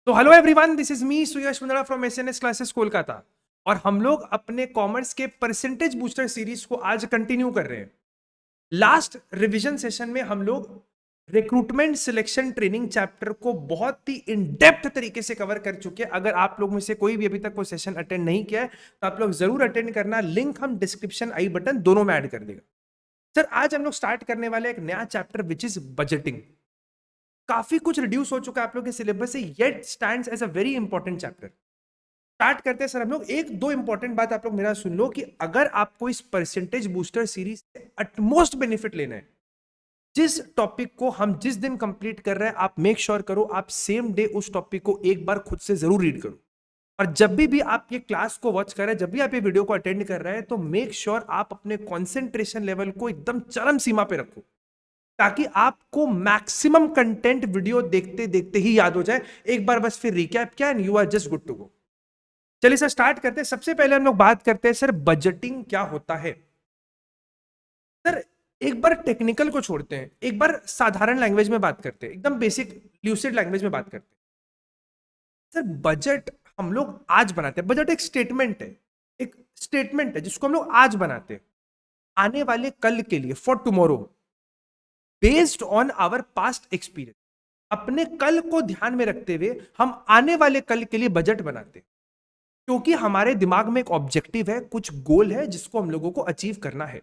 तो hello everyone, this is me Suyash Mundra from SNS classes Kolkata. और हम लोग अपने कॉमर्स के परसेंटेज बूस्टर सीरीज को आज कंटिन्यू कर रहे हैं। लास्ट रिवीजन सेशन में हम लोग रिक्रूटमेंट सिलेक्शन ट्रेनिंग चैप्टर को बहुत ही इन डेप्थ तरीके से कवर कर चुके हैं। अगर आप लोग में से कोई भी अभी तक वो सेशन अटेंड नहीं किया है तो आप लोग जरूर अटेंड करना। लिंक हम डिस्क्रिप्शन आई बटन दोनों में ऐड कर देगा। सर, आज हम लोग स्टार्ट करने वाले एक नया चैप्टर विच इज बजटिंग। काफी कुछ रिड्यूस हो चुका है आप लोग के सिलेबस से, yet stands as a very important chapter. Start करते हैं सर हम लोग। एक दो इंपॉर्टेंट बात आप लोग मेरा सुन लो कि अगर आपको इस परसेंटेज बूस्टर सीरीज से अटमोस्ट बेनिफिट लेना है, जिस टॉपिक को हम जिस दिन कंप्लीट कर रहे हैं, आप मेक श्योर करो आप सेम डे उस टॉपिक को एक बार खुद से जरूर रीड करो। और जब भी आप ये क्लास को वॉच कर रहे हैं, जब भी आप ये वीडियो को अटेंड कर रहे हैं, तो मेक श्योर आप अपने कॉन्सेंट्रेशन लेवल को एकदम चरम सीमा पे रखो, ताकि आपको मैक्सिमम कंटेंट वीडियो देखते देखते ही याद हो जाए। एक बार बस फिर रिकैप किया and you are just good to go. चलिए सर, स्टार्ट करते हैं। सबसे पहले हम लोग बात करते हैं सर, बजटिंग क्या होता है। सर, एक बार टेक्निकल को छोड़ते हैं, एक बार साधारण लैंग्वेज में बात करते हैं, एकदम बेसिक ल्यूसिड लैंग्वेज में बात करते हैं। सर, बजट हम लोग आज बनाते हैं। बजट एक स्टेटमेंट है, एक स्टेटमेंट है जिसको हम लोग आज बनाते हैं, आने वाले कल के लिए, for tomorrow, based on our past experience. अपने कल को ध्यान में रखते हुए हम आने वाले कल के लिए बजट बनाते हैं, क्योंकि हमारे दिमाग में एक ऑब्जेक्टिव है, कुछ गोल है जिसको हम लोगों को अचीव करना है।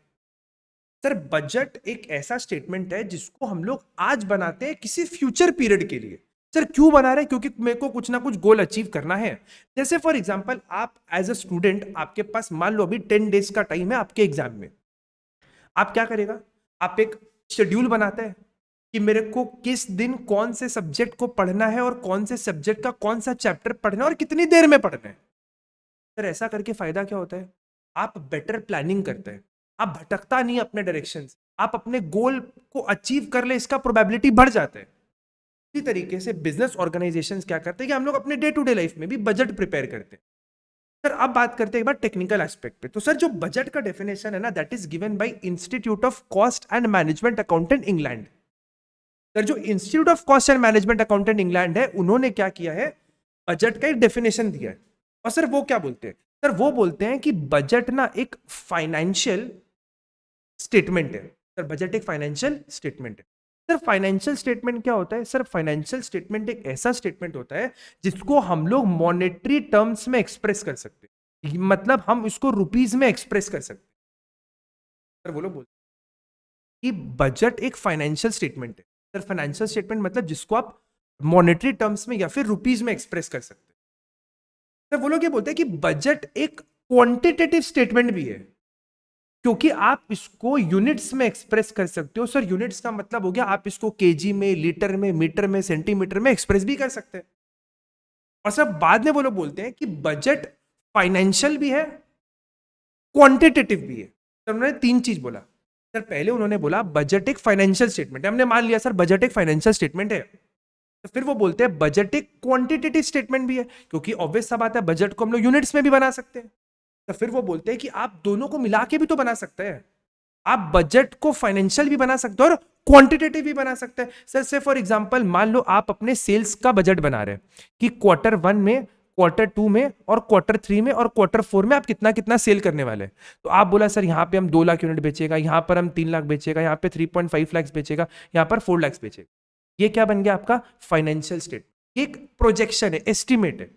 सर, बजट एक ऐसा स्टेटमेंट है जिसको हम लोग आज बनाते हैं किसी फ्यूचर पीरियड के लिए। सर, क्यों बना रहे हैं? क्योंकि मेरे को कुछ ना कुछ गोल अचीव करना है। जैसे फॉर एग्जांपल, आप एज अ स्टूडेंट, आपके पास मान लो अभी 10 डेज का टाइम है आपके एग्जाम में। आप क्या करेगा? आप एक शेड्यूल बनाते हैं कि मेरे को किस दिन कौन से सब्जेक्ट को पढ़ना है और कौन से सब्जेक्ट का कौन सा चैप्टर पढ़ना है और कितनी देर में पढ़ना है। सर, ऐसा करके फायदा क्या होता है? आप बेटर प्लानिंग करते हैं, आप भटकता नहीं अपने डायरेक्शन से, आप अपने गोल को अचीव कर ले, इसका प्रोबेबिलिटी बढ़ जाता है। इसी तरीके से बिजनेस ऑर्गेनाइजेशंस क्या करते हैं कि हम लोग अपने डे टू डे लाइफ में भी बजट प्रिपेयर करते हैं। सर, अब बात करते हैं एक बार टेक्निकल एस्पेक्ट पे। तो सर, जो बजट का डेफिनेशन है ना, that is given by institute of cost and management accountant England. Sir, जो institute of cost and management accountant England है, उन्होंने क्या किया है, बजट का एक डेफिनेशन दिया है। और सर, वो क्या बोलते हैं? सर, वो बोलते हैं कि बजट ना एक फाइनेंशियल स्टेटमेंट है। सर, बजट एक फाइनेंशियल स्टेटमेंट है। सर, फाइनेंशियल स्टेटमेंट क्या होता है? सर, फाइनेंशियल स्टेटमेंट एक ऐसा स्टेटमेंट होता है जिसको हम लोग मॉनेटरी टर्म्स में एक्सप्रेस कर सकते हैं, मतलब हम इसको रुपीज में एक्सप्रेस कर सकते हैं। सर, वो लोग बोलते हैं कि बजट एक फाइनेंशियल स्टेटमेंट है। सर, फाइनेंशियल स्टेटमेंट मतलब जिसको आप मॉनेटरी टर्म्स में या फिर रुपीज में एक्सप्रेस कर सकते हैं। सर, वो लोग ये बोलते हैं कि बजट एक क्वांटिटेटिव स्टेटमेंट भी है, क्योंकि आप इसको यूनिट्स में एक्सप्रेस कर सकते हो। सर, यूनिट्स का मतलब हो गया आप इसको केजी में, लीटर में, मीटर में, सेंटीमीटर में एक्सप्रेस भी कर सकते हैं। और सर, बाद में वो लोग बोलते हैं कि बजट फाइनेंशियल भी है, क्वांटिटेटिव भी है। सर, उन्होंने तीन चीज बोला। सर, पहले उन्होंने बोला बजट एक फाइनेंशियल स्टेटमेंट है, हमने मान लिया सर बजट एक फाइनेंशियल स्टेटमेंट है। तो फिर वो बोलते हैं बजट एक क्वांटिटेटिव स्टेटमेंट भी है, क्योंकि ऑब्वियस सा बात है बजट को हम लोग यूनिट्स में भी बना सकते हैं। तो फिर वो बोलते हैं कि आप दोनों को मिला के भी तो बना सकते हैं। आप बजट को फाइनेंशियल भी बना सकते हो और क्वांटिटेटिव भी बना सकते हैं। सर, से फॉर एग्जांपल मान लो आप अपने सेल्स का बजट बना रहे हैं कि क्वार्टर 1 में, क्वार्टर 2 में और क्वार्टर 3 में और क्वार्टर 4 में आप कितना कितना सेल करने वाले हैं। तो आप बोला सर यहाँ पे हम 2 लाख यूनिट बेचेगा, यहाँ पर हम 3 लाख बेचेगा, यहाँ पे 3.5 लाख बेचेगा, यहाँ पर 4 लाख बेचेगा। ये क्या बन गया आपका फाइनेंशियल स्टेट। एक प्रोजेक्शन है, एस्टिमेट है।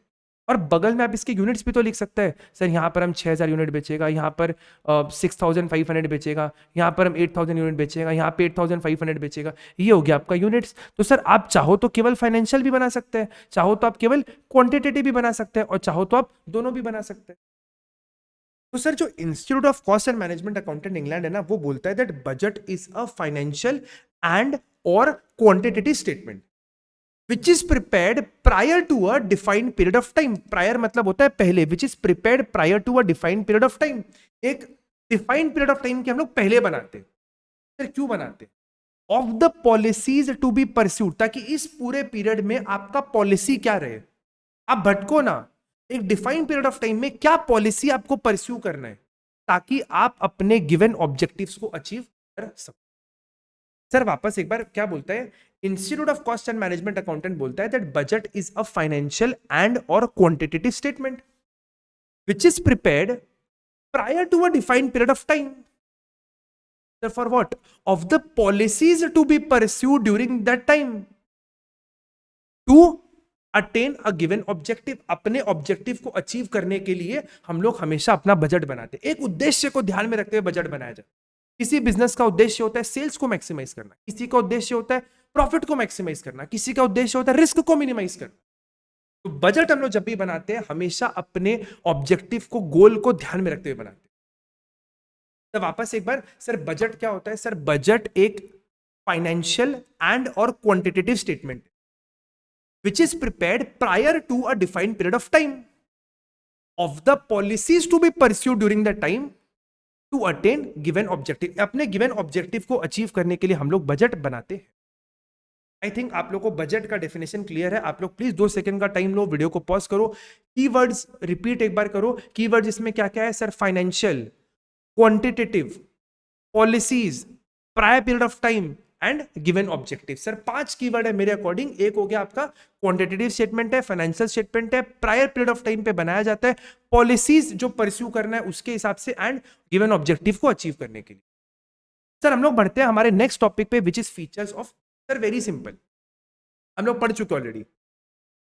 और बगल में आप इसके यूनिट्स भी तो लिख सकते हैं। सर, यहाँ पर हम 6000 यूनिट बेचेगा, यहाँ पर 6500 बेचेगा, यहाँ पर हम 8000 यूनिट बेचेगा, यहाँ पे 8500 बेचेगा। ये हो गया आपका यूनिट्स। तो सर, आप चाहो तो केवल फाइनेंशियल भी बना सकते हैं, चाहो तो आप केवल क्वांटिटेटिव भी बना सकते हैं, और चाहो तो आप दोनों भी बना सकते हैं। तो सर, जो institute of cost and management accountant England है ना, वो बोलता है that budget is a financial and और quantitative statement which is prepared prior to a defined period of time. prior मतलब होता है पहले, which is prepared prior to a defined period of time. एक defined period of time के हम लोग पहले बनाते हैं। फिर क्यों बनाते हैं? Of the policies to be pursued, ताकि इस पूरे पीरियड में आपका पॉलिसी क्या रहे, आप भटको ना। एक डिफाइंड पीरियड ऑफ टाइम में क्या पॉलिसी आपको परस्यू करना है, ताकि आप अपने गिवन ऑब्जेक्टिव्स को अचीव कर सको। सर, वापस एक बार क्या बोलता है institute of cost and management accountant बोलता है that budget is a financial and और quantitative statement which is prepared prior to a defined period of time for what of the policies to be pursued during that time to attain a given objective. अपने objective को achieve करने के लिए हम लोग हमेशा अपना बजट बनाते हैं। एक उद्देश्य को ध्यान में रखते हुए बजट बनाया जाता है। किसी बिजनेस का उद्देश्य होता है सेल्स को मैक्सिमाइज करना, किसी का उद्देश्य होता है प्रॉफिट को मैक्सिमाइज करना, किसी का उद्देश्य होता है रिस्क को मिनिमाइज करना। तो बजट हम लोग जब भी बनाते हैं हमेशा अपने ऑब्जेक्टिव को, गोल को ध्यान में रखते हुए बनाते हैं। तो वापस एक बार, सर बजट क्या होता है? सर बजट एक फाइनेंशियल एंड और quantitative statement which is prepared prior to a defined period of time of the policies to be pursued during that time to attain given objective। अपने given objective को achieve करने के लिए हम लोग budget बनाते हैं। आई थिंक आप लोग को बजट का डेफिनेशन क्लियर है। आप लोग प्लीज 2 सेकंड का टाइम लो, वीडियो को पॉज करो, कीवर्ड्स रिपीट एक बार करो। कीवर्ड्स इसमें क्या क्या है? Sir financial, quantitative, policies, prior period of time and given objective. Sir 5 keyword है मेरे अकॉर्डिंग। एक हो गया आपका क्वांटिटेटिव स्टेटमेंट है, फाइनेंशियल स्टेटमेंट है, प्रायर पीरियड ऑफ टाइम पे बनाया जाता है, पॉलिसीज जो परस्यू करना है उसके हिसाब से, एंड गिवन ऑब्जेक्टिव को अचीव करने के लिए। सर हम लोग बढ़ते हैं हमारे नेक्स्ट टॉपिक पे which is features of. Sir very simple, हम लोग पढ़ चुके ऑलरेडी।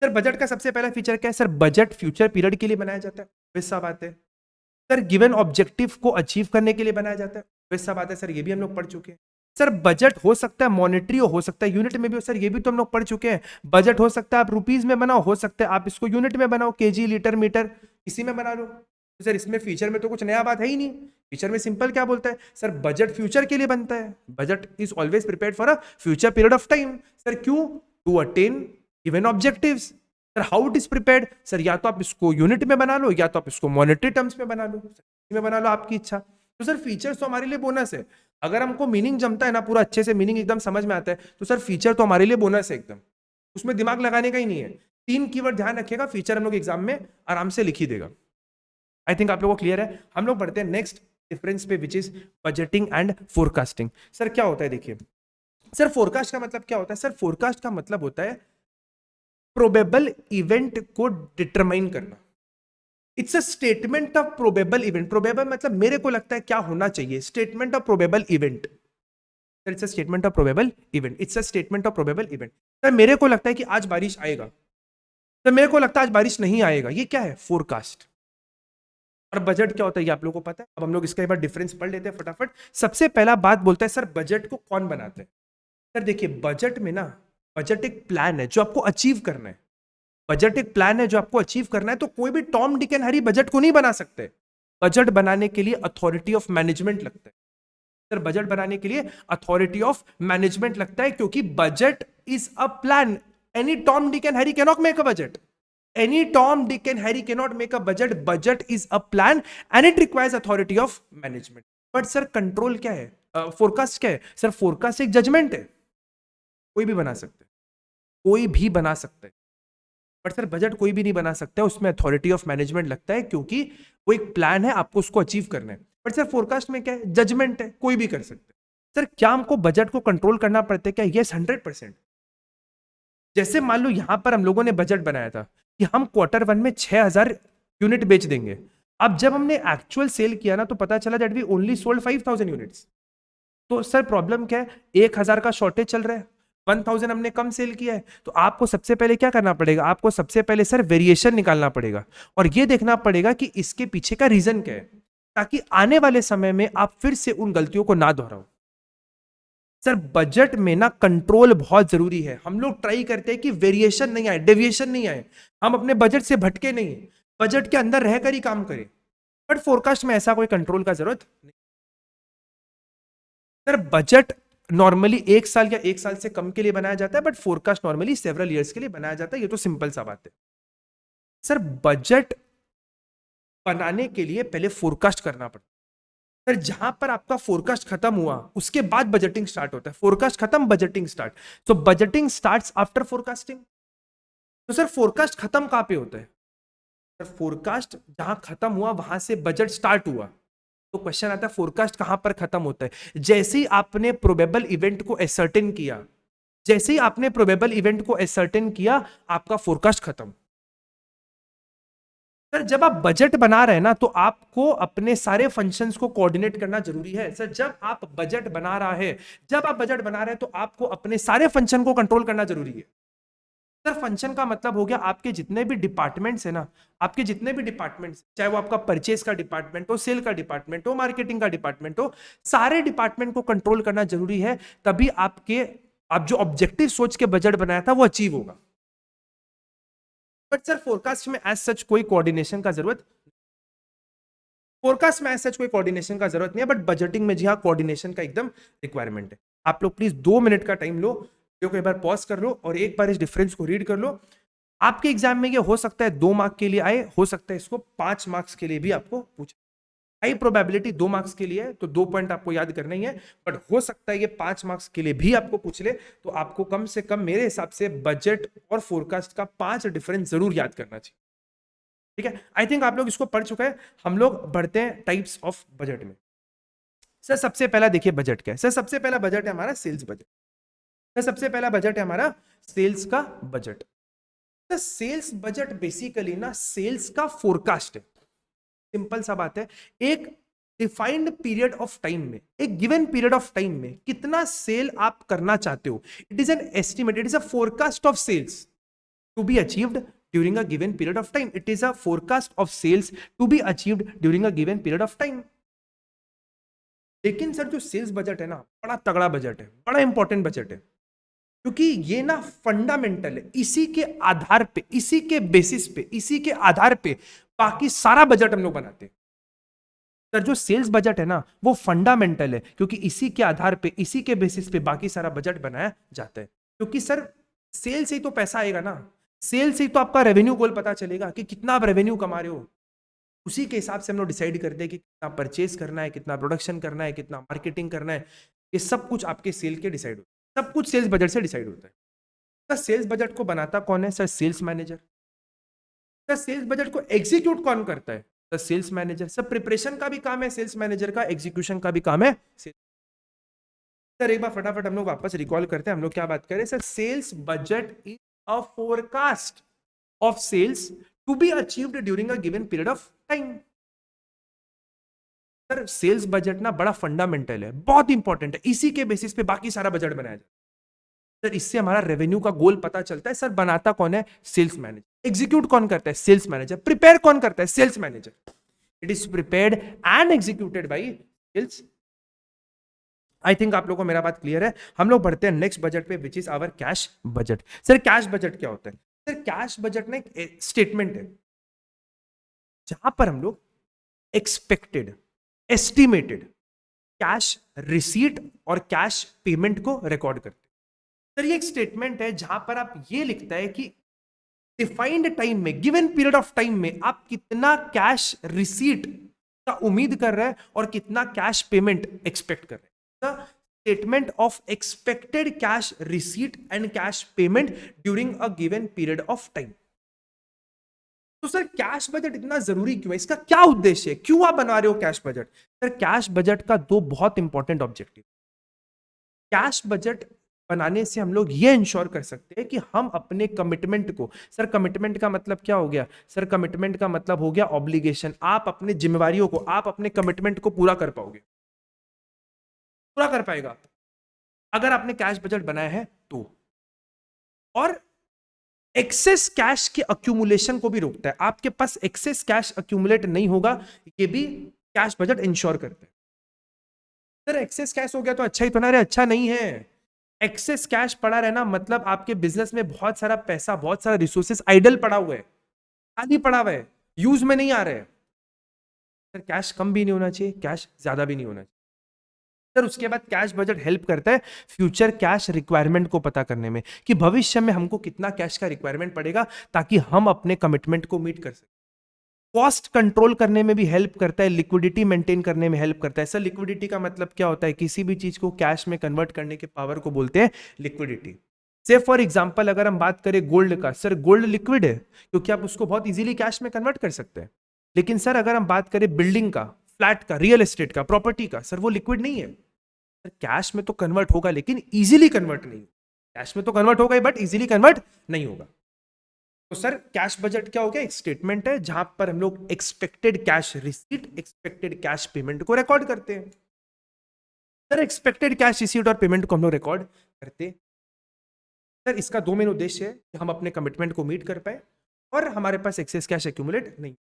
सर बजट का सबसे पहला फीचर क्या है? सर बजट फ्यूचर पीरियड के लिए बनाया जाता है, वैसा बात है। सर गिवन ऑब्जेक्टिव को अचीव करने के लिए बनाया जाता है, वैसा बात है। सर ये भी हम लोग पढ़ चुके हैं। सर बजट हो सकता है मॉनेटरी, हो सकता है यूनिट में भी हो। सर ये भी तो हम लोग पढ़ चुके हैं। बजट हो सकता है आप रुपीज में बनाओ, हो सकता है आप इसको यूनिट में बनाओ, केजी, लीटर, मीटर, इसी में बना लो। तो सर इसमें फीचर में तो कुछ नया बात है ही नहीं। फीचर में सिंपल क्या बोलता है? सर बजट फ्यूचर के लिए बनता है। Budget is always prepared for a future period of time. Sir क्यों? To attain given objectives. Sir how it is prepared? Sir या तो आप इसको यूनिट में बना लो, या तो आप इसको मॉनेटरी टर्म्स में बना लो, में बना लो, आपकी इच्छा। तो सर फीचर्स तो हमारे लिए बोनस है। अगर हमको मीनिंग जमता है ना, पूरा अच्छे से मीनिंग एकदम समझ में आता है, तो सर फीचर तो हमारे लिए बोनस है एकदम, उसमें दिमाग लगाने का ही नहीं है। 3 कीवर्ड ध्यान रखिएगा, फीचर हम लोग एग्जाम में आराम से लिख ही देगा। आई थिंक आप लोगों को क्लियर है। हम लोग बढ़ते हैं नेक्स्ट डिफरेंस पे which is budgeting and forecasting. Sir क्या होता है देखिए, सर फोरकास्ट का मतलब क्या होता है? सर फोरकास्ट का मतलब होता है प्रोबेबल इवेंट को डिटरमाइन करना। It's a statement of probable event. Probable मतलब मेरे को लगता है क्या होना चाहिए, statement of probable event. Sir it's a statement of probable event, it's a statement of probable event. Sir मेरे को लगता है कि आज बारिश आएगा, सर मेरे को लगता है आज बारिश नहीं आएगा, ये क्या है? फोरकास्ट। और बजट क्या होता है ये आप लोगों को पता है। अब हम लोग इसका एक बार डिफरेंस पढ़ लेते हैं फटाफट। सबसे पहला बात बोलता है सर बजट को कौन बनाते हैं? सर देखिए बजट में ना, बजट एक प्लान है जो आपको अचीव करना है। बजट एक प्लान है जो आपको अचीव करना है। तो कोई भी Tom Dick and Harry budget को नहीं बना सकते। बजट बनाने के लिए अथॉरिटी ऑफ मैनेजमेंट लगता है। सर बजट बनाने के लिए अथॉरिटी ऑफ मैनेजमेंट लगता है, क्योंकि budget is a plan. Any Tom Dick and Harry can not make a budget. Any Tom Dick and Harry can not make a budget. Budget is a plan and it requires authority of management. But sir control क्या है? Forecast क्या है? Sir forecast एक judgement है, कोई भी बना सकता है, कोई भी बना सकता है। बट सर बजट कोई भी नहीं बना सकता है, उसमें अथॉरिटी ऑफ मैनेजमेंट लगता है, क्योंकि वो एक प्लान है, आपको उसको अचीव करना है। बट सर फोरकास्ट में क्या है? जजमेंट है, कोई भी कर सकता है। सर क्या हमको बजट को कंट्रोल करना पड़ता है क्या? यस 100%। जैसे मान लो यहां पर हम लोगों ने बजट बनाया था कि हम Q1 में 6000 यूनिट बेच देंगे। अब जब हमने एक्चुअल सेल किया ना, तो पता चला that we only sold 5000 units. तो सर प्रॉब्लम क्या है? 1000 का शॉर्टेज चल रहा है, 1000 हमने कम सेल किया है। तो आपको सबसे पहले क्या करना पड़ेगा? आपको सबसे पहले सर वेरिएशन निकालना पड़ेगा और ये देखना पड़ेगा कि इसके पीछे का रीजन क्या है, ताकि आने वाले समय में आप फिर से उन गलतियों को ना दोहराओ। सर बजट में ना कंट्रोल बहुत जरूरी है। हम लोग ट्राई करते हैं कि वेरिएशन नहीं आए, डेविएशन नहीं आए, हम अपने बजट से भटके नहीं, बजट के अंदर रहकर ही काम करें। बट फोरकास्ट में ऐसा कोई कंट्रोल का जरूरत नहीं। सर बजट नॉर्मली 1 साल या 1 साल से कम के लिए बनाया जाता है, but forecast normally several years के लिए बनाया जाता है। ये तो सिंपल सा बात है। सर बजट बनाने के लिए पहले फोरकास्ट करना पड़ता है। सर जहां पर आपका फोरकास्ट खत्म हुआ उसके बाद बजटिंग स्टार्ट होता है। फोरकास्ट खत्म, बजटिंग स्टार्ट। सो बजटिंग स्टार्ट्स आफ्टर फोरकास्टिंग। तो सर फोरकास्ट खत्म कहां पे होता है? सर फोरकास्ट जहां खत्म हुआ वहां से बजट स्टार्ट हुआ। तो क्वेश्चन आता है फोरकास्ट कहां पर खत्म होता है? जैसे ही आपने प्रोबेबल इवेंट को एसर्टेन किया, जैसे ही आपने प्रोबेबल इवेंट को एसर्टेन किया, आपका फोरकास्ट खत्म। सर जब आप बजट बना रहे हैं ना, तो आपको अपने सारे फंक्शंस को कोऑर्डिनेट करना जरूरी है। सर जब आप बजट बना रहा है, जब आप बजट बना रहे हैं, तो आपको अपने सारे फंक्शन को कंट्रोल करना जरूरी है। सर फंक्शन का मतलब हो गया आपके जितने भी डिपार्टमेंट्स है ना, आपके जितने भी डिपार्टमेंट्स, चाहे वो आपका परचेज का डिपार्टमेंट हो, सेल का डिपार्टमेंट हो, मार्केटिंग का डिपार्टमेंट हो, सारे डिपार्टमेंट को कंट्रोल करना जरूरी है। तभी आप जो ऑब्जेक्टिव सोच के बजट बनाया था वो अचीव होगा। बट सर फोरकास्ट में एज सच कोई कोऑर्डिनेशन का जरूरत, फोरकास्ट में एज सच कोई कोऑर्डिनेशन का जरूरत नहीं है, बट बजटिंग में जी हाँ कोऑर्डिनेशन का एकदम रिक्वायरमेंट है। आप लोग प्लीज 2 मिनट का टाइम लो, वीडियो को एक बार पॉज कर लो और एक बार इस डिफरेंस को रीड कर लो। आपके एग्जाम में ये हो सकता है 2 मार्क के लिए आए, हो सकता है इसको 5 मार्क्स के लिए भी आपको पूछे। हाई प्रोबेबिलिटी 2 मार्क्स के लिए है, तो 2 पॉइंट आपको याद करना ही है, बट हो सकता है ये 5 मार्क्स के लिए भी आपको पूछ ले, तो आपको कम से कम मेरे हिसाब से बजट और फोरकास्ट का 5 डिफरेंस जरूर याद करना चाहिए। ठीक है, आई थिंक आप लोग इसको पढ़ चुके हैं। हम लोग बढ़ते हैं टाइप्स ऑफ बजट में। सर सबसे पहला देखिए बजट क्या है। सर सबसे पहला बजट है हमारा सेल्स बजट। सर सबसे पहला बजट है हमारा सेल्स का budget. Sir sales budget basically ना सेल्स का फोरकास्ट है। सिंपल सा बात है, एक डिफाइंड पीरियड ऑफ टाइम में, एक गिवन पीरियड ऑफ टाइम में कितना सेल आप करना चाहते हो, it is an estimate, it is a forecast of sales to be achieved during a given period of time. It is a forecast of sales to be achieved during a given period of time. लेकिन sir जो sales budget है ना, बड़ा तगड़ा budget है, बड़ा important budget है, क्योंकि ये ना फंडामेंटल है। इसी के आधार पे, इसी के बेसिस पे, इसी के आधार पे बाकी सारा बजट हम लोग बनाते हैं। सर जो सेल्स बजट है ना वो फंडामेंटल है, क्योंकि इसी के आधार पे, इसी के बेसिस पे बाकी सारा बजट बनाया जाता है। क्योंकि सर सेल से ही तो पैसा आएगा ना, सेल से ही तो आपका रेवेन्यू गोल पता चलेगा कि कितना आप रेवेन्यू कमा रहे हो। उसी के हिसाब से हम लोग डिसाइड करते हैं कि कितना परचेज करना है, कितना प्रोडक्शन करना है, कितना मार्केटिंग करना है। ये सब कुछ आपके सेल के डिसाइड होता है, सब कुछ सेल्स बजट से डिसाइड होता है। सर सेल्स बजट को बनाता कौन है? Sir sales manager. Sir sales budget को एग्जीक्यूट कौन करता है? Sir sales manager. Sir preparation का भी काम है सेल्स मैनेजर का, एग्जीक्यूशन का भी काम है। सर एक बार फटाफट हम लोग वापस रिकॉल करते हैं, हम लोग क्या बात करें। Sir sales budget is a forecast of sales to be achieved during a given period of time. Sir sales budget ना बड़ा फंडामेंटल है, बहुत इंपॉर्टेंट है, इसी के बेसिस पे बाकी सारा बजट बनाया जाए। सर इससे हमारा रेवेन्यू का गोल पता चलता है। सर बनाता कौन है? Sales manager. एग्जीक्यूट कौन करता है? Sales manager. प्रिपेयर कौन करता है? Sales manager. It is prepared and executed by sales. I think आप लोगों को मेरा बात क्लियर है। हम लोग बढ़ते हैं नेक्स्ट बजट पे, which is our cash budget. Sir cash budget क्या होता है? सर कैश बजट ना एक स्टेटमेंट है जहां पर हम लोग एक्सपेक्टेड, एस्टिमेटेड कैश रिसीट और कैश पेमेंट को रिकॉर्ड करते हैं। सर ये एक स्टेटमेंट है जहां पर आप ये लिखता है कि डिफाइंड टाइम में, गिवन पीरियड ऑफ टाइम में आप कितना कैश रिसीट का उम्मीद कर रहे हैं और कितना कैश पेमेंट एक्सपेक्ट कर रहे हैं। Statement of expected cash receipt and cash payment during a given period of time. तो सर कैश बजट इतना जरूरी क्यों है? इसका क्या उद्देश्य है? क्यों आप बना रहे हो cash budget? Sir cash budget का 2 बहुत इंपॉर्टेंट ऑब्जेक्टिव। कैश बजट बनाने से हम लोग ये इंश्योर कर सकते हैं कि हम अपने कमिटमेंट को, सर कमिटमेंट का मतलब क्या हो गया? सर कमिटमेंट का मतलब हो गया ऑब्लिगेशन। आप अपने जिम्मेवारियों को, आप अपने कमिटमेंट को पूरा कर पाओगे, पूरा कर पाएगा अगर आपने कैश बजट बनाया है तो। और एक्सेस कैश के अक्यूमुलेशन को भी रोकता है। आपके पास एक्सेस कैश अक्यूमुलेट नहीं होगा, ये भी कैश बजट इंश्योर करता है। सर एक्सेस कैश हो गया तो अच्छा ही तो ना? रहे अच्छा नहीं है। एक्सेस कैश पड़ा रहना मतलब आपके बिजनेस में बहुत सारा पैसा, बहुत सारा रिसोर्सेस आइडल पड़ा हुआ है, खाली पड़ा हुआ है, यूज में नहीं आ रहे। सर कैश कम भी नहीं होना चाहिए, कैश ज्यादा भी नहीं होना चाहिए। सर उसके बाद कैश बजट हेल्प करता है फ्यूचर कैश रिक्वायरमेंट को पता करने में, कि भविष्य में हमको कितना कैश का रिक्वायरमेंट पड़ेगा ताकि हम अपने कमिटमेंट को मीट कर सकें। कॉस्ट कंट्रोल करने में भी हेल्प करता है, लिक्विडिटी मेंटेन करने में हेल्प करता है। सर लिक्विडिटी का मतलब क्या होता है? किसी भी चीज को कैश में कन्वर्ट करने के पावर को बोलते हैं लिक्विडिटी। से फॉर एग्जांपल अगर हम बात करें गोल्ड का, सर गोल्ड लिक्विड है क्योंकि आप उसको बहुत इजीली कैश में कन्वर्ट कर सकते हैं। लेकिन सर अगर हम बात करें बिल्डिंग का, फ्लैट का, रियल एस्टेट का, प्रॉपर्टी का, सर वो लिक्विड नहीं है। सर कैश में तो कन्वर्ट होगा लेकिन इजीली कन्वर्ट नहीं। कैश में तो कन्वर्ट होगा बट इजीली कन्वर्ट नहीं होगा। तो सर कैश बजट क्या हो गया? एक स्टेटमेंट है जहां पर हम लोग expected cash receipt, expected cash payment को रिकॉर्ड करते हैं। सर एक्सपेक्टेड कैश रिसीट और पेमेंट को हम लोग रिकॉर्ड करते हैं। सर इसका दो मेन उद्देश्य है कि हम अपने कमिटमेंट को मीट कर पाए और हमारे पास एक्सेस कैश एक्यूमुलेट नहीं।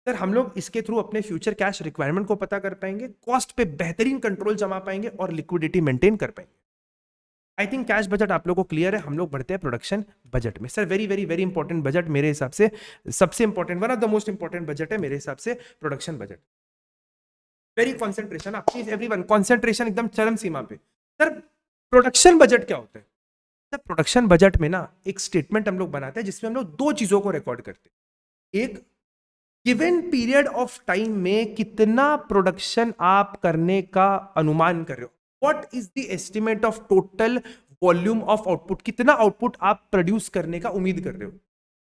सर हम लोग इसके थ्रू अपने फ्यूचर कैश रिक्वायरमेंट को पता कर पाएंगे, कॉस्ट पे बेहतरीन कंट्रोल जमा पाएंगे और लिक्विडिटी मेंटेन कर पाएंगे। आई थिंक कैश बजट आप लोगों को क्लियर है। हम लोग बढ़ते हैं प्रोडक्शन बजट में। Sir very very very important budget मेरे हिसाब से, सबसे important, one of the most important budget है मेरे हिसाब से प्रोडक्शन बजट। वेरी कॉन्सेंट्रेशन, आप प्लीज एवरीवन कॉन्सेंट्रेशन एकदम चरम सीमा पे। सर प्रोडक्शन बजट क्या होता है? सर प्रोडक्शन बजट में ना एक स्टेटमेंट हम लोग बनाते हैं जिसमें हम लोग दो चीजों को रिकॉर्ड करते हैं। एक, गिवन पीरियड ऑफ टाइम में कितना प्रोडक्शन आप करने का अनुमान कर रहे हो, what is the estimate of total volume of output, कितना आउटपुट आप प्रोड्यूस करने का उम्मीद कर रहे हो,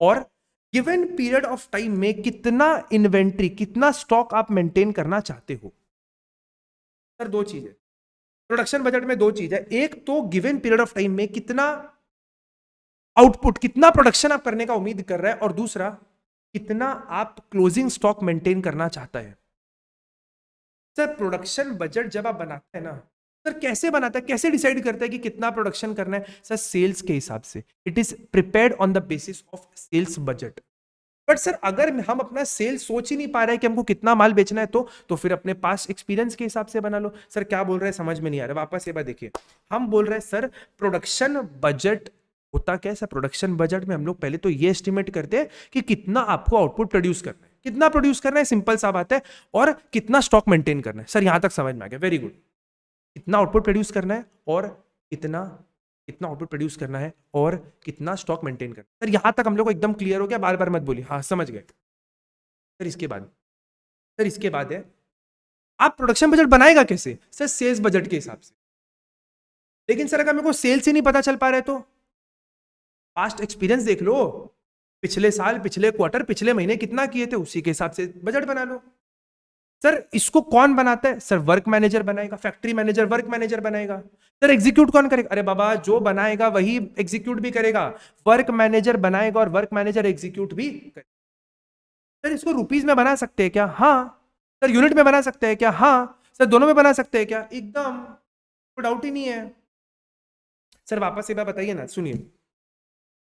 और गिवन पीरियड ऑफ टाइम में कितना इन्वेंट्री, कितना स्टॉक आप मेंटेन करना चाहते हो। सर दो चीज है प्रोडक्शन बजट में, दो चीज है। एक तो गिवन पीरियड ऑफ टाइम में कितना आउटपुट, कितना प्रोडक्शन आप करने का उम्मीद कर रहे हैं, और दूसरा कितना आप क्लोजिंग स्टॉक मेंटेन करना चाहता है। सर प्रोडक्शन बजट जब आप बनाते हैं ना, सर कैसे बनाता है, कैसे डिसाइड करता है कि कितना प्रोडक्शन करना है? सर सेल्स के हिसाब से। It is prepared on the basis of sales budget. But sir अगर हम अपना सेल्स सोच ही नहीं पा रहे हैं कि हमको कितना माल बेचना है, तो फिर अपने पास एक्सपीरियंस के हिसाब से बना लो। सर क्या बोल रहे हैं समझ में नहीं आ रहा, वापस एक बार देखिए। हम बोल रहे हैं सर प्रोडक्शन बजट होता क्या है? सर प्रोडक्शन बजट में हम लोग पहले तो ये एस्टिमेट करते हैं कि कितना आपको आउटपुट प्रोड्यूस करना है, कितना प्रोड्यूस करना है, सिंपल सा बात है, और कितना स्टॉक मेंटेन करना है। सर यहां तक समझ में आ गया, वेरी गुड। कितना आउटपुट प्रोड्यूस करना है और कितना कितना आउटपुट प्रोड्यूस करना है और कितना स्टॉक मेंटेन करना है। सर यहां तक हम लोग को एकदम क्लियर हो गया, बार बार मत बोलिए, हाँ समझ गए। सर इसके बाद है आप प्रोडक्शन बजट बनाएगा कैसे? सर सेल्स बजट के हिसाब से। लेकिन सर अगर मेरे को सेल्स ही नहीं पता चल पा रहा है तो पास्ट एक्सपीरियंस देख लो, पिछले साल, पिछले क्वार्टर, पिछले महीने कितना किए थे, उसी के हिसाब से बजट बना लो। सर इसको कौन बनाता है? सर वर्क मैनेजर बनाएगा, फैक्ट्री मैनेजर वर्क मैनेजर बनाएगा। सर एग्जीक्यूट कौन करेगा? अरे बाबा जो बनाएगा वही एग्जीक्यूट भी करेगा। वर्क मैनेजर बनाएगा और वर्क मैनेजर एग्जीक्यूट भी करेगा। सर इसको रुपीज में बना सकते हैं क्या? हाँ। सर यूनिट में बना सकते हैं क्या? हाँ। सर दोनों में बना सकते हैं क्या? एकदम, कोई डाउट ही नहीं है। सर वापस एक बार बताइए ना, सुनिए।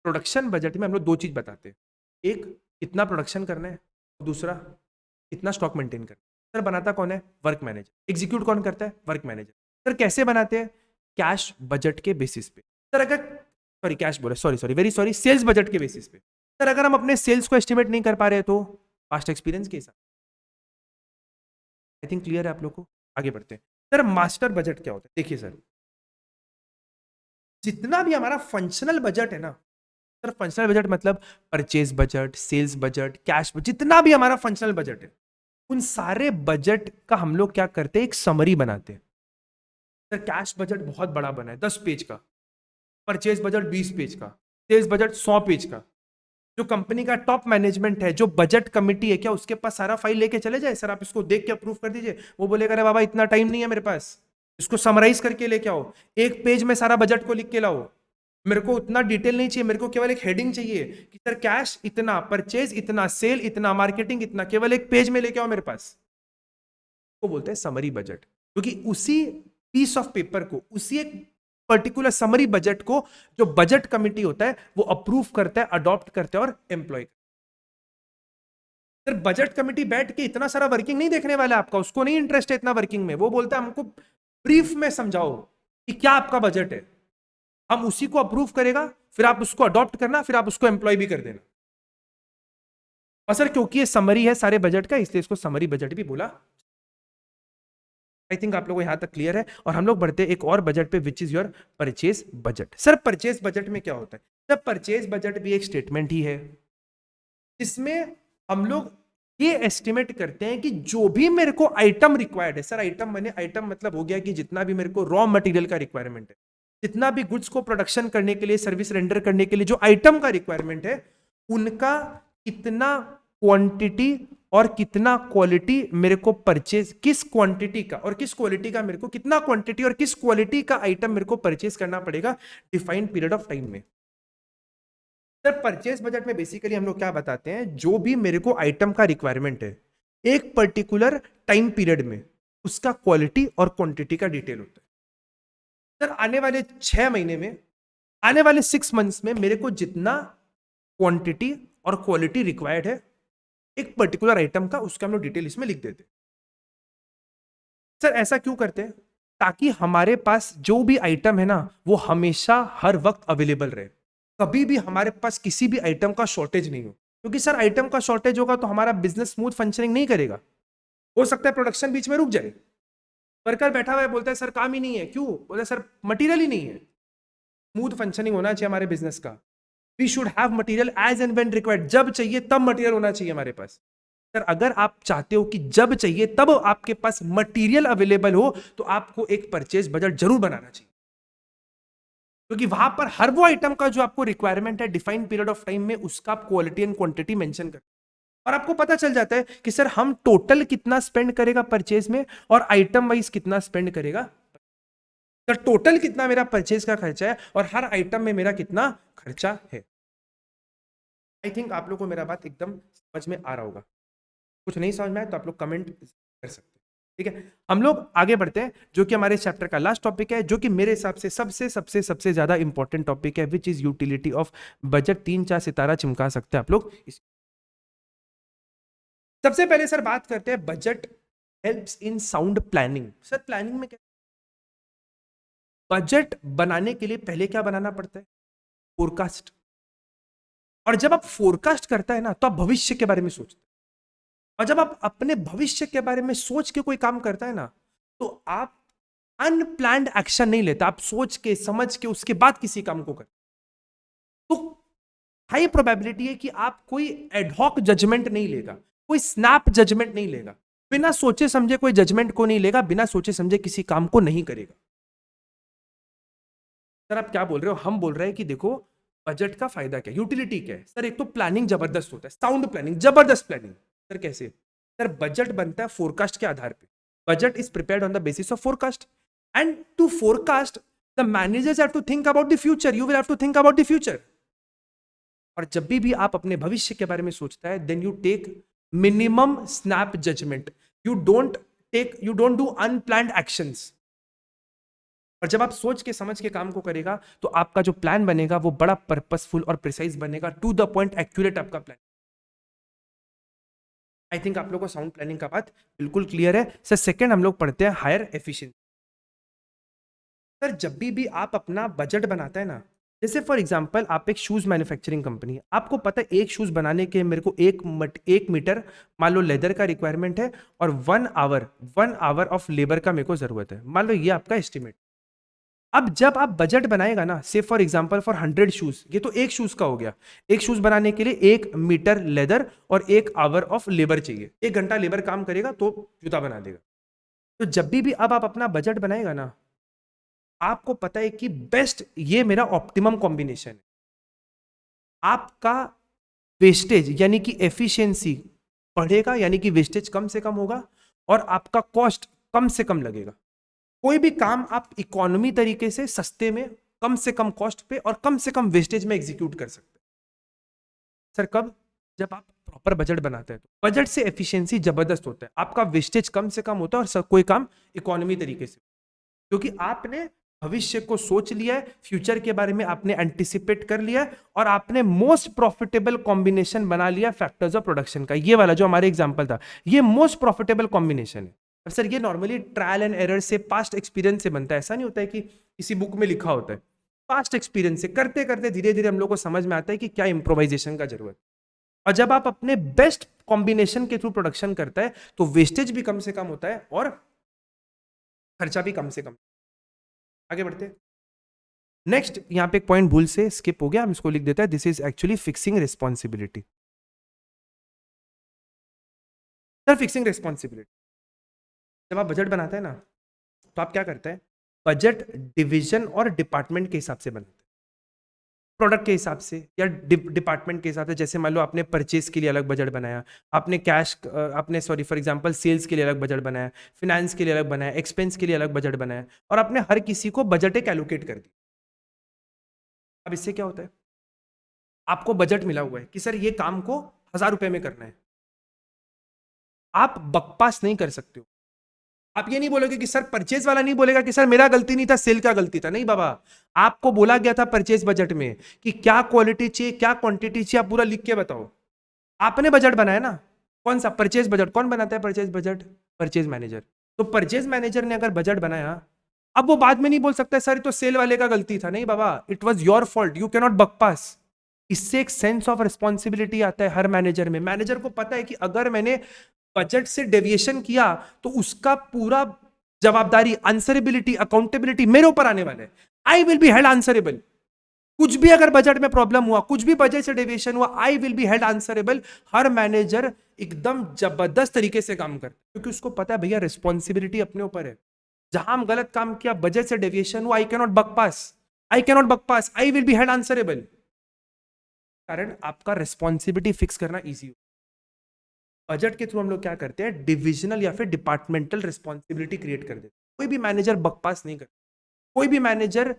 प्रोडक्शन बजट में हम लोग दो चीज बताते हैं, एक कितना प्रोडक्शन करना है, दूसरा कितना स्टॉक मेंटेन करना है। सर बनाता कौन है? Work manager. एग्जीक्यूट कौन करता है? Work manager. सर कैसे बनाते हैं? कैश बजट के बेसिस पे। सर अगर, सॉरी कैश बोले, sorry very sorry, sales budget के बेसिस पे। सर अगर हम अपने सेल्स को एस्टिमेट नहीं कर पा रहे तो पास्ट एक्सपीरियंस के हिसाब। आई थिंक क्लियर है आप लोग को, आगे बढ़ते हैं। सर मास्टर बजट क्या होता है? देखिए सर, जितना भी हमारा फंक्शनल बजट है ना, सर फंक्शनल बजट मतलब purchase budget, sales budget, cash budget, जितना भी हमारा फंक्शनल बजट है, उन सारे बजट का हम लोग क्या करते हैं? एक समरी बनाते हैं। सर कैश बजट बहुत बड़ा बना है, 10 पेज का। परचेज बजट 20 पेज का। सेल्स बजट 100 पेज का। जो कंपनी का टॉप मैनेजमेंट है, जो बजट कमेटी है, क्या उसके पास सारा फाइल लेके चले जाए? सर आप इसको देख के अप्रूव कर दीजिए। वो बोलेगा अरे बाबा इतना टाइम नहीं है मेरे पास, इसको समराइज करके लेके आओ, एक पेज में सारा बजट को लिख के लाओ। मेरे को उतना डिटेल नहीं चाहिए, मेरे को केवल एक हेडिंग चाहिए कि सर कैश इतना, परचेज इतना, सेल इतना, मार्केटिंग इतना, केवल एक पेज में लेके आओ मेरे पास। को बोलते हैं समरी बजट, क्योंकि उसी पीस ऑफ पेपर को, उसी एक पर्टिकुलर समरी बजट को जो बजट कमिटी होता है वो अप्रूव करता है, अडॉप्ट करता है और एम्प्लॉय। सर बजट कमिटी बैठ के इतना सारा वर्किंग नहीं देखने वाला है आपका, उसको नहीं इंटरेस्ट है इतना वर्किंग में। वो बोलता है हमको ब्रीफ में समझाओ कि क्या आपका बजट है, हम उसी को अप्रूव करेगा, फिर आप उसको अडॉप्ट करना, फिर आप उसको एम्प्लॉय भी कर देना। और सर क्योंकि ये समरी है सारे बजट का, इसलिए इसको समरी बजट भी बोला। आई थिंक आप लोगों को यहां तक क्लियर है। और हम लोग बढ़ते एक और बजट पे, which is your purchase budget. Sir purchase budget में क्या होता है? सर परचेज बजट भी एक स्टेटमेंट ही है जिसमें हम लोग ये एस्टिमेट करते हैं कि जो भी मेरे को आइटम रिक्वायर्ड है, सर आइटम मतलब हो गया कि जितना भी मेरे को रॉ मटेरियल का रिक्वायरमेंट है, जितना भी गुड्स को प्रोडक्शन करने के लिए, सर्विस रेंडर करने के लिए जो आइटम का रिक्वायरमेंट है, उनका कितना क्वांटिटी और कितना क्वालिटी मेरे को परचेज, किस क्वांटिटी का और किस क्वालिटी का, मेरे को कितना क्वांटिटी और किस क्वालिटी का आइटम मेरे को परचेज करना पड़ेगा डिफाइंड पीरियड ऑफ टाइम में। सर परचेज बजट में बेसिकली हम लोग क्या बताते हैं, जो भी मेरे को आइटम का रिक्वायरमेंट है एक पर्टिकुलर टाइम पीरियड में, उसका क्वालिटी और क्वांटिटी का डिटेल होता है। सर आने वाले 6 महीने में, आने वाले 6 मंथ्स में मेरे को जितना क्वांटिटी और क्वालिटी रिक्वायर्ड है एक पर्टिकुलर आइटम का, उसका हम लोग डिटेल इसमें लिख देते हैं। सर ऐसा क्यों करते हैं, ताकि हमारे पास जो भी आइटम है ना वो हमेशा हर वक्त अवेलेबल रहे, कभी भी हमारे पास किसी भी आइटम का शॉर्टेज नहीं हो। क्योंकि सर आइटम का शॉर्टेज होगा तो हमारा बिजनेस स्मूथ फंक्शनिंग नहीं करेगा, हो सकता है प्रोडक्शन बीच में रुक जाए, वर्कर बैठा हुआ है बोलता है सर काम ही नहीं है, क्यों, बोलता है सर मटेरियल ही नहीं है। स्मूथ फंक्शनिंग होना चाहिए हमारे बिजनेस का, we should have material as and when required, जब चाहिए तब मटेरियल होना चाहिए हमारे पास। सर अगर आप चाहते हो कि जब चाहिए तब आपके पास मटेरियल अवेलेबल हो तो आपको एक परचेज बजट जरूर बनाना चाहिए, क्योंकि वहां पर हर वो आइटम का जो आपको रिक्वायरमेंट है डिफाइंड पीरियड ऑफ टाइम में, उसका आप क्वालिटी एंड क्वांटिटी मेंशन कर, और आपको पता चल जाता है कि सर हम टोटल कितना स्पेंड करेगा परचेज में और आइटम वाइज कितना स्पेंड करेगा। सर टोटल कितना मेरा परचेज का खर्चा है और हर आइटम में मेरा कितना खर्चा है। आई थिंक आप लोग को मेरा बात एकदम समझ में आ रहा होगा, कुछ नहीं समझ में आए तो आप लोग कमेंट कर सकते हैं, ठीक है। हम लोग आगे बढ़ते हैं, जो कि हमारे चैप्टर का लास्ट टॉपिक है, जो कि मेरे हिसाब से सबसे सबसे सबसे ज्यादा इंपॉर्टेंट टॉपिक है, which is utility of budget. 3-4 सितारा चिमका सकते हैं आप लोग इस। सबसे पहले सर बात करते हैं budget helps in sound planning. Sir planning में क्या, बजट बनाने के लिए पहले क्या बनाना पड़ता है, फोरकास्ट। और जब आप फोरकास्ट करता है ना तो आप भविष्य के बारे में सोचते हैं, और जब आप अपने भविष्य के बारे में सोच के कोई काम करता है ना तो आप अनप्लैंड एक्शन नहीं लेता, आप सोच के समझ के उसके बाद किसी काम को करते, तो हाई प्रोबेबिलिटी है कि आप कोई एडहॉक जजमेंट नहीं लेगा, कोई स्नैप जजमेंट नहीं लेगा, बिना सोचे समझे कोई जजमेंट को नहीं लेगा, बिना सोचे समझे किसी काम को नहीं करेगा। सर आप क्या बोल रहे हो, हम बोल रहे हैं कि देखो बजट का फायदा क्या, यूटिलिटी क्या है। सर एक तो प्लानिंग जबरदस्त होता है, साउंड प्लानिंग, जबरदस्त प्लानिंग। सर कैसे, सर बजट बनता है फोरकास्ट के आधार पे, budget is prepared on the basis of forecast, and to forecast the managers have to think about the future, you will have to think about the future. और जब भी आप अपने भविष्य के बारे में सोचता है then you take minimum snap judgement, you don't do unplanned actions. और जब आप सोच के समझ के काम को करेगा तो आपका जो प्लान बनेगा वो बड़ा पर्पसफुल और प्रिसाइज बनेगा, टू द पॉइंट एक्यूरेट आपका प्लान। आई थिंक आप लोगों को साउंड प्लानिंग का बात बिल्कुल क्लियर है। सर सेकंड हम लोग पढ़ते हैं हायर एफिशिएंसी। सर जब भी आप अपना बजट बनाते हैं ना, जैसे फॉर एग्जांपल आप एक शूज मैन्युफैक्चरिंग कंपनी है, आपको पता है एक शूज बनाने के मेरे को एक मीटर मान लो लेदर का रिक्वायरमेंट है और 1 आवर ऑफ लेबर का मेरे को जरूरत है, मान लो ये आपका एस्टिमेट। अब जब आप बजट बनाएगा ना, से फॉर एग्जांपल फॉर 100 शूज, ये तो एक शूज का हो गया, एक शूज बनाने के लिए 1 मीटर लेदर और 1 आवर ऑफ लेबर चाहिए, 1 घंटा लेबर काम करेगा तो जूता बना देगा। तो जब भी अब आप अपना बजट बनाएगा ना, आपको पता है कि बेस्ट ये मेरा ऑप्टिमम कॉम्बिनेशन है, आपका वेस्टेज यानी कि एफिशिएंसी बढ़ेगा, यानी कि वेस्टेज कम से कम होगा और आपका कॉस्ट कम से कम लगेगा। कोई भी काम आप इकोनॉमी तरीके से सस्ते में कम से कम कॉस्ट पे और कम से कम वेस्टेज में एग्जीक्यूट कर सकते हैं। सर कब, जब आप प्रॉपर बजट बनाते हैं तो बजट से एफिशिएंसी जबरदस्त होता है, आपका वेस्टेज कम से कम होता है और कोई काम इकोनॉमी तरीके से, क्योंकि आपने भविष्य को सोच लिया है, फ्यूचर के बारे में आपने एंटिसिपेट कर लिया है और आपने मोस्ट प्रॉफिटेबल कॉम्बिनेशन बना लिया फैक्टर्स ऑफ प्रोडक्शन का। ये वाला जो हमारे एग्जांपल था ये मोस्ट प्रॉफिटेबल कॉम्बिनेशन है। अब सर ये नॉर्मली ट्रायल एंड एरर से, पास्ट एक्सपीरियंस से बनता है, ऐसा नहीं होता है कि किसी बुक में लिखा होता है, पास्ट एक्सपीरियंस से करते करते धीरे धीरे हम लोग को समझ में आता है कि क्या इंप्रोवाइजेशन का जरूरत। और जब आप अपने बेस्ट कॉम्बिनेशन के थ्रू प्रोडक्शन करता है तो वेस्टेज भी कम से कम होता है और खर्चा भी कम से कम। आगे बढ़ते हैं, नेक्स्ट यहां पे एक पॉइंट भूल से स्किप हो गया, हम इसको लिख देते हैं, this is actually fixing responsibility. Sir fixing responsibility, जब आप बजट बनाते हैं ना तो आप क्या करते हैं, बजट डिवीजन और डिपार्टमेंट के हिसाब से बनाते हैं। प्रोडक्ट के हिसाब से या डिपार्टमेंट के हिसाब से। जैसे मान लो आपने परचेज के लिए अलग बजट बनाया, आपने कैश आपने सॉरी फॉर एग्जांपल सेल्स के लिए अलग बजट बनाया, फिनेंस के लिए अलग बनाया, एक्सपेंस के लिए अलग बजट बनाया, और आपने हर किसी को बजट एक एलोकेट कर दी। अब इससे क्या होता है, आपको बजट मिला हुआ है कि सर ये काम को 1000 रुपए में करना है, आप बकवास नहीं कर सकते हो। आप ये नहीं बोलोगे कि सर, परचेज वाला नहीं बोलेगा कि सर मेरा गलती नहीं था, सेल का गलती था। नहीं बाबा, आपको बोला गया था परचेज बजट में कि क्या क्वालिटी चाहिए, क्या क्वांटिटी चाहिए, आप पूरा लिख के बताओ। आपने बजट बनाया ना, कौन सा परचेज बजट, कौन बनाता है परचेज बजट? Purchase manager. तो परचेज मैनेजर ने अगर बजट बनाया, अब वो बाद में नहीं बोल सकता सर तो सेल वाले का गलती था। नहीं बाबा, it was your fault, you can not buckpass. इससे एक सेंस ऑफ रिस्पॉन्सिबिलिटी आता है हर मैनेजर में। मैनेजर को पता है कि अगर मैंने बजट से डेविएशन किया तो उसका पूरा जवाबदारी, आंसरेबिलिटी, अकाउंटेबिलिटी मेरे ऊपर आने वाला है। आई विल बी हेल्ड आंसरेबल। कुछ भी अगर बजट में प्रॉब्लम हुआ, कुछ भी बजट से डेविएशन हुआ, आई will be held answerable. Her manager एकदम जबरदस्त तरीके से काम करता है क्योंकि उसको पता है भैया रिस्पॉन्सिबिलिटी अपने ऊपर है। जहां हम गलत काम किया, बजट से डेविएशन हुआ, I can not buckpass, I can not buckpass, I will be held answerable. कारण आपका रिस्पॉन्सिबिलिटी फिक्स करना ईजी हो। बजट के थ्रू हम लोग क्या करते हैं, डिविजनल या फिर डिपार्टमेंटल रिस्पॉन्सिबिलिटी क्रिएट कर देते हैं। कोई भी मैनेजर बकवास नहीं करता, कोई भी मैनेजर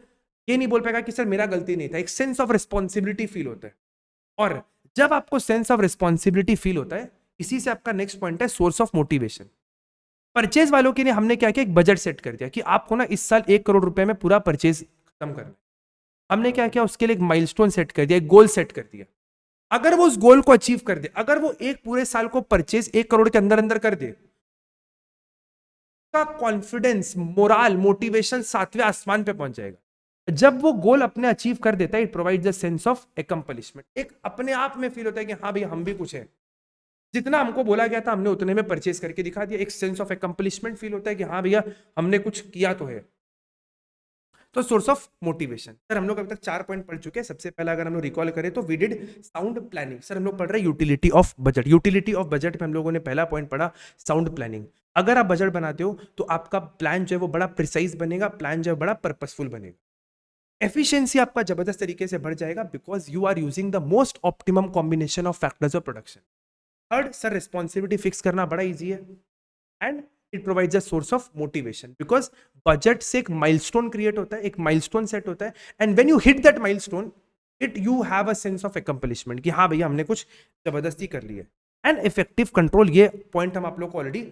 ये नहीं बोल पाएगा कि सर मेरा गलती नहीं था। एक सेंस ऑफ रिस्पॉन्सिबिलिटी फील होता है, और जब आपको सेंस ऑफ रिस्पॉन्सिबिलिटी फील होता है, इसी से आपका नेक्स्ट पॉइंट है सोर्स ऑफ मोटिवेशन। परचेज वालों के लिए हमने क्या किया, एक बजट सेट कर दिया कि आपको ना इस साल 1 करोड़ रुपए में पूरा परचेज खत्म करना है। हमने क्या किया, उसके लिए एक माइलस्टोन सेट कर दिया, एक गोल सेट कर दिया। अगर वो उस गोल को अचीव कर दे, अगर वो एक पूरे साल को परचेज 1 करोड़ के अंदर अंदर कर दे, का कॉन्फिडेंस, मोरल, मोटिवेशन 7वें आसमान पे पहुंच जाएगा। जब वो गोल अपने अचीव कर देता है, it provides the sense of accomplishment. एक अपने आप में फील होता है कि हाँ भैया हम भी कुछ है, जितना हमको बोला गया था हमने उतने में परचेज करके दिखा दिया। एक सेंस ऑफ एकम्पलिशमेंट फील होता है कि हाँ भैया हमने कुछ किया तो है। तो सोर्स ऑफ मोटिवेशन, सर हम लोग अभी तक 4 पॉइंट पढ़ चुके हैं। सबसे पहला अगर हम लोग रिकॉल करें तो we did sound planning. Sir हम लोग पढ़ रहे हैं utility of budget. Utility of budget में हम लोगों ने पहला पॉइंट पढ़ा साउंड प्लानिंग। अगर आप बजट बनाते हो तो आपका प्लान जो है वो बड़ा प्रिसाइज बनेगा, प्लान जो है बड़ा पर्पसफुल बनेगा। एफिशिएंसी आपका जबरदस्त तरीके से बढ़ जाएगा because you are using the most optimum combination of factors of production. Third, sir responsibility fix करना बड़ा ईजी है, and it provides a source of motivation because budget से एक माइलस्टोन क्रिएट होता है, एक माइलस्टोन सेट होता है, and when you hit that milestone it you have a sense of accomplishment कि हाँ भैया हमने कुछ जबरदस्ती कर ली है। एंड इफेक्टिव कंट्रोल, ये पॉइंट हम आप लोग को ऑलरेडी,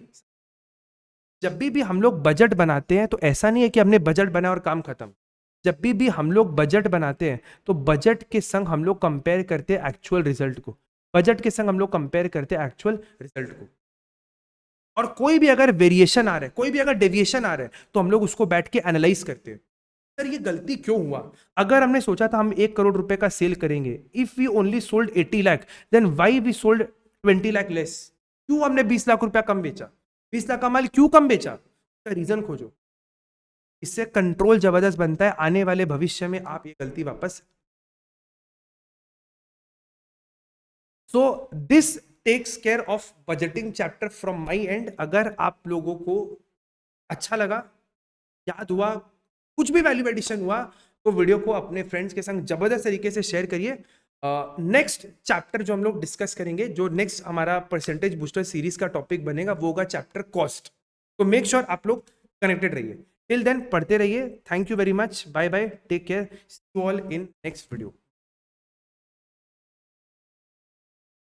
जब भी हम लोग बजट बनाते हैं तो ऐसा नहीं है कि हमने बजट बनाया और काम खत्म। जब भी हम लोग बजट बनाते हैं तो बजट के संग हम लोग कंपेयर करते हैं एक्चुअल रिजल्ट को, बजट के संग हम लोग कंपेयर करते हैं एक्चुअल रिजल्ट को। और कोई भी अगर वेरिएशन आ रहा है, कोई भी अगर डेविएशन आ रहा है तो हम लोग उसको बैठ के एनालाइज करते हैं, सर ये गलती क्यों हुआ। अगर हमने सोचा था हम 1 करोड़ रुपए का सेल करेंगे, if we only sold 80 lakh, then why we sold 20 lakh less. क्यों हमने 20 लाख रुपया कम बेचा, 20 लाख का माल क्यों कम बेचा, इसका रीजन खोजो। इससे कंट्रोल जबरदस्त बनता है, आने वाले भविष्य में आप ये गलती वापस। So this takes care of budgeting chapter from my end. अगर आप लोगों को अच्छा लगा, याद हुआ, कुछ भी वैल्यू एडिशन हुआ तो वीडियो को अपने फ्रेंड्स के संग जबरदस्त तरीके से शेयर करिए। नेक्स्ट चैप्टर जो हम लोग डिस्कस करेंगे, जो नेक्स्ट हमारा परसेंटेज बूस्टर सीरीज का टॉपिक बनेगा वो होगा चैप्टर कॉस्ट। तो मेक श्योर आप लोग कनेक्टेड रहिए। टिल देन पढ़ते रहिए। Thank you very much, bye bye, take care, see you all in next video.